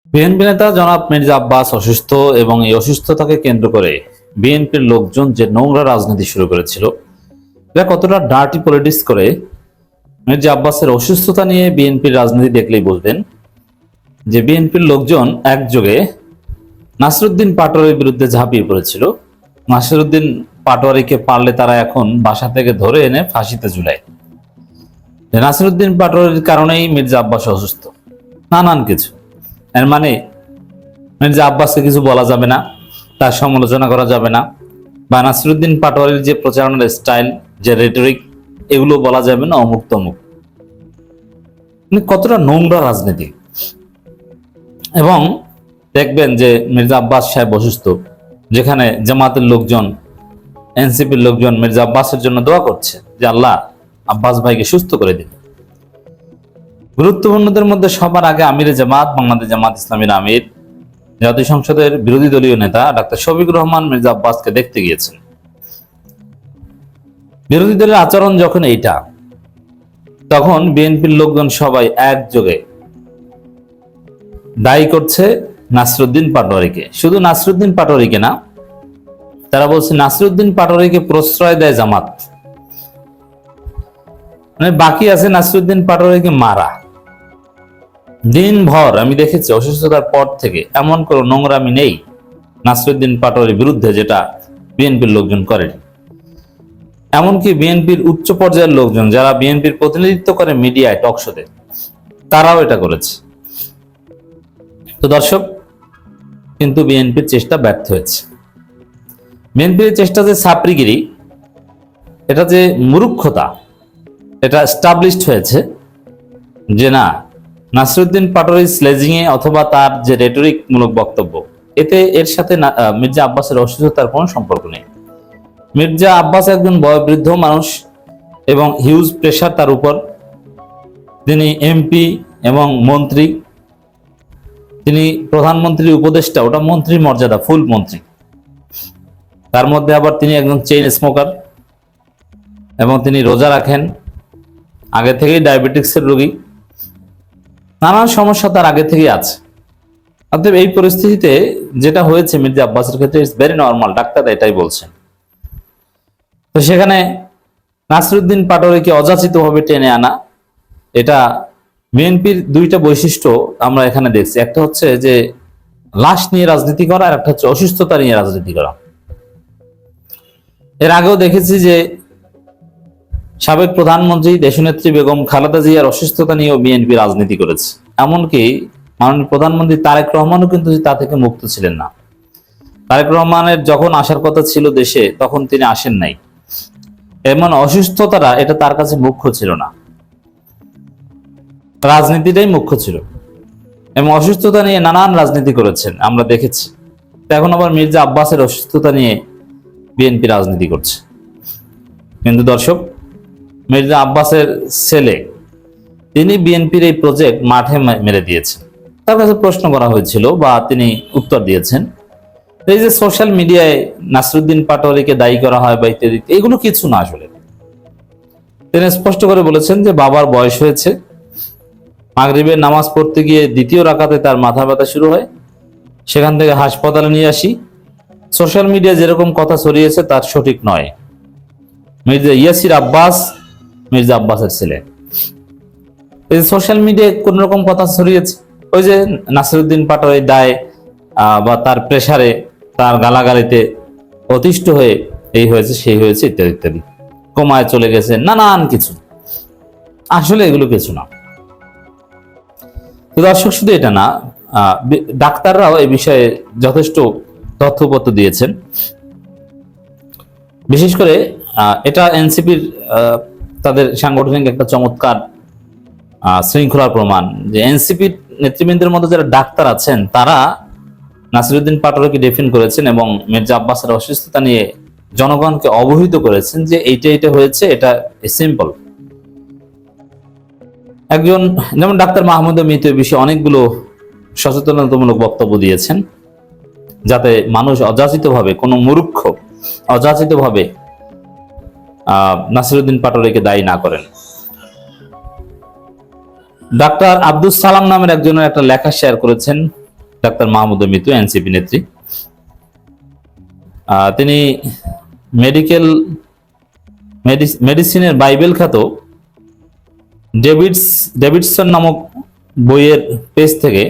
BNP নেতা জনাব মির্জা আব্বাস অসুস্থ এবং এই অসুস্থতাকে কেন্দ্র করে বিএনপির লোকজন যে নোংরা রাজনীতি শুরু করেছিল, এটা কতটা ডার্টি পলিটিক্স করে মির্জা আব্বাসের অসুস্থতা নিয়ে বিএনপির রাজনীতি দেখলেই বুঝবেন যে বিএনপির লোকজন একযোগে নাসিরউদ্দিন পাটোয়ারির বিরুদ্ধে ঝাঁপিয়ে পড়েছিল। নাসিরউদ্দিন পাটোয়ারিকে পারলে তারা এখন বাসা থেকে ধরে এনে ফাঁসিতে ঝুলায়। নাসিরউদ্দিন পাটোয়ারির কারণেই মির্জা আব্বাস অসুস্থ, নানান কিছু। এর মানে মির্জা আব্বাসকে কিছু বলা যাবে না, তার সমালোচনা করা যাবে না, বা নাসিরউদ্দিন পাটোয়ারির যে প্রচারণার স্টাইল, যে রেটরিক, এগুলো বলা যাবে না অমুক তমুক। কতটা নোংরা রাজনীতি। এবং দেখবেন যে মির্জা আব্বাস সাহেব অসুস্থ, যেখানে জামাতের লোকজন, এনসিপির লোকজন মির্জা আব্বাসের জন্য দোয়া করছে যে আল্লাহ আব্বাস ভাইকে সুস্থ করে দিন। গুরুত্বপূর্ণদের মধ্যে সবার আগে আমিরে জামাত, বাংলাদেশ জামাত ইসলামীর আমির, জাতীয় সংসদের বিরোধী দলীয় নেতা ডাক্তার শফিকুর রহমান মির্জা আব্বাসকে দেখতে গিয়েছেন। বিরোধী দলের আচরণ যখন এইটা, তখন বিএনপির লোকজন সবাই একযোগে দায়ী করছে নাসিরউদ্দিন পাটোয়ারিকে। শুধু নাসিরউদ্দিন পাটোয়ারিকে না, তারা বলছে নাসিরউদ্দিন পাটোয়ারিকে প্রশ্রয় দেয় জামাত, মানে বাকি আছে নাসিরউদ্দিন পাটোয়ারিকে মারা। দিনভর আমি দেখেছি অসুস্থতার পর থেকে এমন কোনো নোংরামি নেই নাসিরউদ্দিন পাটোয়ারির বিরুদ্ধে যেটা বিএনপির লোকজন করেন। এমনকি বিএনপির উচ্চ পর্যায়ের লোকজন যারা বিএনপির প্রতিনিধিত্ব করে মিডিয়ায়, টকশোতে, তারাও এটা করেছে। তো দর্শক, কিন্তু বিএনপির চেষ্টা ব্যর্থ হয়েছে। বিএনপির চেষ্টা যে ছাপরিগিরি, এটা যে মূর্খতা, এটা এস্টাবলিশড হয়েছে যে না, নাসিরউদ্দিন পাটোয়ারি স্লেজিং এ অথবা তার যে রেটরিক মূলক বক্তব্য, এতে এর সাথে মির্জা আব্বাসের অসুস্থতার কোনো সম্পর্ক নেই। মির্জা আব্বাস একজন বয়োবৃদ্ধ মানুষ এবং হিউজ প্রেশার তার উপর। তিনি এমপি এবং মন্ত্রী, তিনি প্রধানমন্ত্রীর উপদেষ্টা, ওটা মন্ত্রীর মর্যাদা, ফুল মন্ত্রী। তার মধ্যে আবার তিনি একজন চেইন স্মোকার এবং তিনি রোজা রাখেন, আগে থেকেই ডায়াবেটিক্সের রোগী, নানান সমস্যা তার আগে থেকেই আছে। অতএব এই পরিস্থিতিতে যেটা হয়েছে মির্জা আব্বাসের ক্ষেত্রে ইটস ভেরি নর্মাল, ডাক্তার এটাই বলছেন। তো সেখানে নাসিরউদ্দিন পাটোয়ারিকে অযাচিতভাবে টেনে আনা, এটা বিএনপির দুইটা বৈশিষ্ট্য আমরা এখানে দেখছি। একটা হচ্ছে যে লাশ নিয়ে রাজনীতি করা, আর একটা হচ্ছে অসুস্থতা নিয়ে রাজনীতি করা। এর আগেও দেখেছি যে সাবেক প্রধানমন্ত্রী দেশনেত্রী বেগম খালেদা জিয়ার অসুস্থতা নিয়েও বিএনপি রাজনীতি করেছে। এমনকি মাননীয় প্রধানমন্ত্রী তারেক রহমানও কিন্তু তা থেকে মুক্ত ছিলেন না। তারেক রহমানের যখন আসার কথা ছিল দেশে, তখন তিনি আসেন নাই। এমন অসুস্থতাটা, এটা তার কাছে মুখ্য ছিল না, রাজনীতিটাই মুখ্য ছিল। এবং অসুস্থতা নিয়ে নানান রাজনীতি করেছেন, আমরা দেখেছি। এখন আবার মির্জা আব্বাসের অসুস্থতা নিয়ে বিএনপি রাজনীতি করছে। কিন্তু দর্শক, মির্জা আব্বাসের ছেলে, তিনি বিএনপির এই প্রজেক্ট মাঠে মেরে দিয়েছেন। তার কাছে প্রশ্ন করা হয়েছিল বা তিনি উত্তর দিয়েছেন, এই যে সোশ্যাল মিডিয়ায় নাসিরউদ্দিন পাটোয়ারিকে দায়ী করা হয় বা ইত্যাদি, এগুলো কিছু না। আসলে তিনি স্পষ্ট করে বলেছেন যে বাবার বয়স হয়েছে, মাগরিবের নামাজ পড়তে গিয়ে দ্বিতীয় রাকাতে তার মাথা ব্যথা শুরু হয়, সেখান থেকে হাসপাতালে নিয়ে আসি। সোশ্যাল মিডিয়া যেরকম কথা ছড়িয়েছে তার সঠিক নয়। মির্জা ইয়াসির আব্বাস মির্জা আব্বাসের ছেলে। এই সোশ্যাল মিডিয়ায় কোন রকম কথা ছড়িয়েছে, ওই যে নাসিরউদ্দিন পাটোয়ারি দায় বা তার প্রেসারে, তার গালাগালিতে অতিষ্ঠ হয়ে এই হয়েছে, সেই হয়েছে, ইত্যাদি ইত্যাদি, কোমায় চলে গেছে, নানান কিছু। আসলে এগুলো কিছু না। তো দর্শক, শুধু এটা না, ডাক্তাররাও এই বিষয়ে যথেষ্ট তথ্যপত্র দিয়েছেন। বিশেষ করে এটা এনসিপির তাদের সাংগঠনিক একটা চমৎকার শৃঙ্খলার প্রমাণ যে এনসিপির নেতৃবৃন্দের মধ্যে যারা ডাক্তার আছেন, তারা নাসিরউদ্দিন পাটোয়ারিকে ডিফেন্ড করেছেন এবং মির্জা আব্বাসের অসুস্থতা নিয়ে জনগণকে অবহিত করেছেন যে এইটা হয়েছে, এটা সিম্পল। একজন যেমন ডাক্তার মাহমুদ মিতু এই বিষয়ে অনেকগুলো সচেতনতামূলক বক্তব্য দিয়েছেন, যাতে মানুষ অযাচিতভাবে, কোনো মূর্খ অযাচিতভাবে নাসিরউদ্দিন পাটোয়ারিকে দায়ী না করেন। ডাক্তার আব্দুস সালাম নামের একজনের একটা লেখা শেয়ার করেছেন, ডাক্তার মাহমুদা মিতু, এনসিপি নেত্রী। তিনি মেডিসিনের বাইবেল খ্যাত ডেভিডসন নামক বইয়ের পেজ থেকে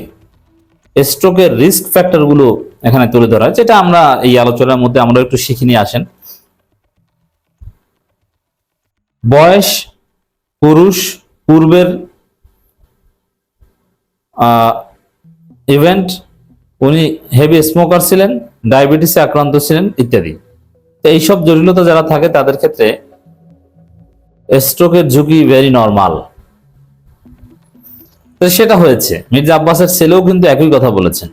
স্ট্রোকের রিস্ক ফ্যাক্টর গুলো এখানে তুলে ধরা, যেটা আমরা এই আলোচনার মধ্যে আমরা একটু শিখে নিয়ে আসেন। বয়স, পুরুষ, পূর্বের ইভেন্ট, উনি হেভি স্মোকার ছিলেন, ডায়াবেটিসে আক্রান্ত ছিলেন ইত্যাদি। তো এইসব জটিলতা যারা থাকে তাদের ক্ষেত্রে স্ট্রোকের ঝুঁকি ভেরি নরমাল। তো সেটা হয়েছে, মির্জা আব্বাসের ছেলেও কিন্তু একই কথা বলেছেন।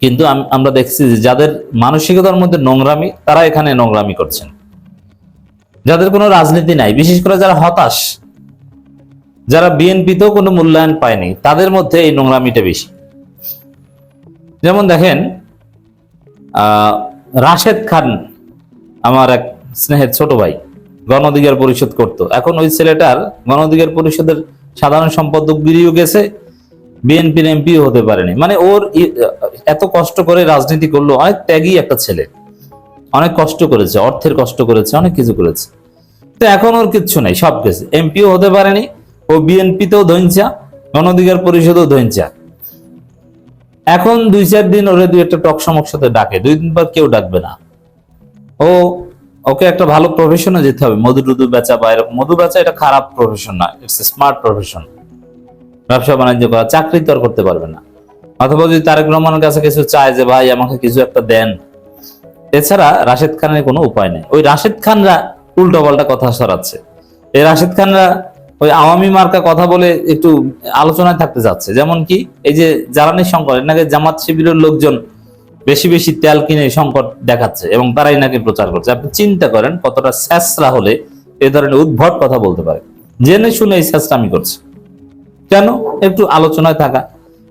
কিন্তু আমরা দেখছি যে যাদের মানসিকতার মধ্যে নোংরামি, তারা এখানে নোংরামি করছেন। যাদের কোনো রাজনীতি নাই, বিশেষ করে যারা হতাশ, যারা বিএনপিতেও কোনো মূল্যায়ন পায়নি, তাদের মধ্যে এই নোংরামিটা বেশি। যেমন দেখেন, রাশেদ খান আমার এক স্নেহের ছোট ভাই, গণ অধিকার পরিষদ করতো। এখন ওই ছেলেটার গণ অধিকার পরিষদের সাধারণ সম্পাদক গিরিও গেছে, বিএনপির এমপিও হতে পারেনি। মানে ওর এত কষ্ট করে রাজনীতি করলো, অনেক ত্যাগী একটা ছেলে, অনেক কষ্ট করেছে, অর্থের কষ্ট করেছে, অনেক কিছু করেছে। তো এখন ওর কিচ্ছু নাই, সব গেছে। এমপিও হতে পারেনি, ও বিএনপিতেও ধৈঞ্চা, গণ অধিকার পরিষদেও ধৈঞ্চা। এখন 2-4 দিন ওরে দুই একটা টক সমস্যাতে ডাকে, 2 দিন পর কেউ ডাকবে না। ওকে একটা ভালো প্রফেশনে যেতে হবে, মধু টুধু বেচা বা এরকম। মধু বেচা এটা খারাপ প্রফেশন না, ইটস এ স্মার্ট প্রফেশন। ব্যবসা বাণিজ্য করা, চাকরি তো আর করতে পারবে না। অথবা যদি তারেক রহমানের কাছে কিছু চায় যে ভাই আমাকে কিছু একটা দেন, এছাড়া রাশেদ খানের কোনো উপায় নেই। ওই রাশেদ খানরা উল্টো পাল্টা কথা সরাচ্ছে। এই রাশেদ খানরা ওই আওয়ামী মার্কা কথা বলে একটু আলোচনায় থাকতে যাচ্ছে। যেমন কি, এই যে জ্বালানি সংকট, নাকি জামাত শিবিরের লোকজন বেশি বেশি তেল কিনে সংকট দেখাচ্ছে এবং তারাই নাকি প্রচার করছে। আপনি চিন্তা করেন কতটা স্যাসরা হলে এ ধরনের উদ্ভট কথা বলতে পারে। জেনে শুনে এই স্যাসরামি করছে কেন? একটু আলোচনায় থাকা,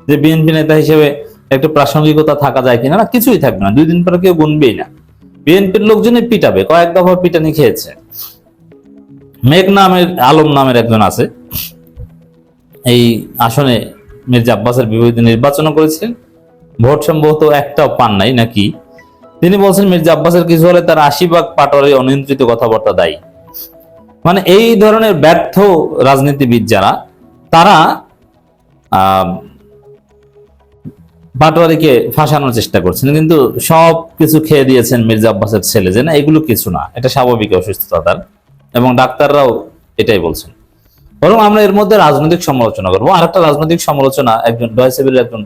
যে বিএনপি নেতা হিসেবে একটু প্রাসঙ্গিকতা থাকা যায় কিনা। না, কিছুই থাকবে না, 2 দিন পরে কেউ গুনবেই না। বিএনপির লোকজনই পিটাবে, কয়েক দফা পিটানি খেয়েছে। আলম নামের একজন আছে, এই আসনে মির্জা আব্বাসের বিপরীতে নির্বাচন করেছিলেন, ভোট সম্ভবত একটাও পান নাই নাকি। তিনি বলছেন মির্জা আব্বাসের কিছু হলে তার 80 ভাগ পাটোয়ারি অনিয়ন্ত্রিত কথাবার্তা দায়ী। মানে এই ধরনের ব্যর্থ রাজনীতিবিদ যারা, তারা পাটোয়ারিকে ফাঁসানোর চেষ্টা করছেন, কিন্তু সব কিছু খেয়ে দিয়েছেন মির্জা আব্বাসের ছেলে, যে না এগুলো কিছু না, এটা স্বাভাবিক অসুস্থতা তার, এবং ডাক্তাররাও এটাই বলছেন। বরং আমরা এর মধ্যে রাজনৈতিক সমালোচনা করবো। আর একটা রাজনৈতিক সমালোচনা, একজন ডয়সেবের একজন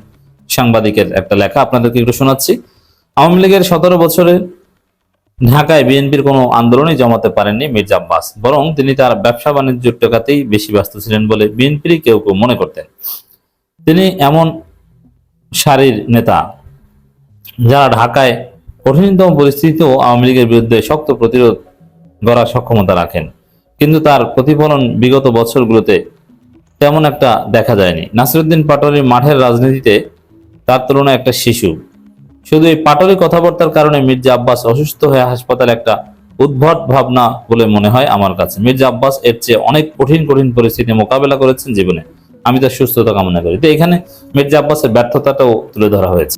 সাংবাদিকের একটা লেখা আপনাদেরকে একটু শোনাচ্ছি। আওয়ামী লীগের 17 বছরে ঢাকায় বিএনপির কোনো আন্দোলনই জমাতে পারেননি মির্জা আব্বাস, বরং তিনি তার ব্যবসা বাণিজ্য টেকাতেই বেশি ব্যস্ত ছিলেন বলে বিএনপির কেউ কেউ মনে করতেন। তিনি এমন সারির নেতা যারা ঢাকায় কঠিনতম পরিস্থিতিতেও আওয়ামী লীগের বিরুদ্ধে শক্ত প্রতিরোধ গড়ার সক্ষমতা রাখেন, কিন্তু তার প্রতিফলন বিগত বছরগুলোতে তেমন একটা দেখা যায়নি। নাসিরউদ্দিন পাটোয়ারি মাঠের রাজনীতিতে তার তুলনায় একটা শিশু। শুধু এই পাটোয়ারি কথাবার্তার কারণে মির্জা আব্বাস অসুস্থ হয়ে হাসপাতালে একটা উদ্ভট ভাবনা বলে মনে হয় আমার কাছে। মির্জা আব্বাস এর চেয়ে অনেক কঠিন কঠিন পরিস্থিতি মোকাবেলা করেছেন জীবনে। আমি তার সুস্থতা কামনা করি। তো এখানে মির্জা আব্বাসের ব্যর্থতাটাও তুলে ধরা হয়েছে।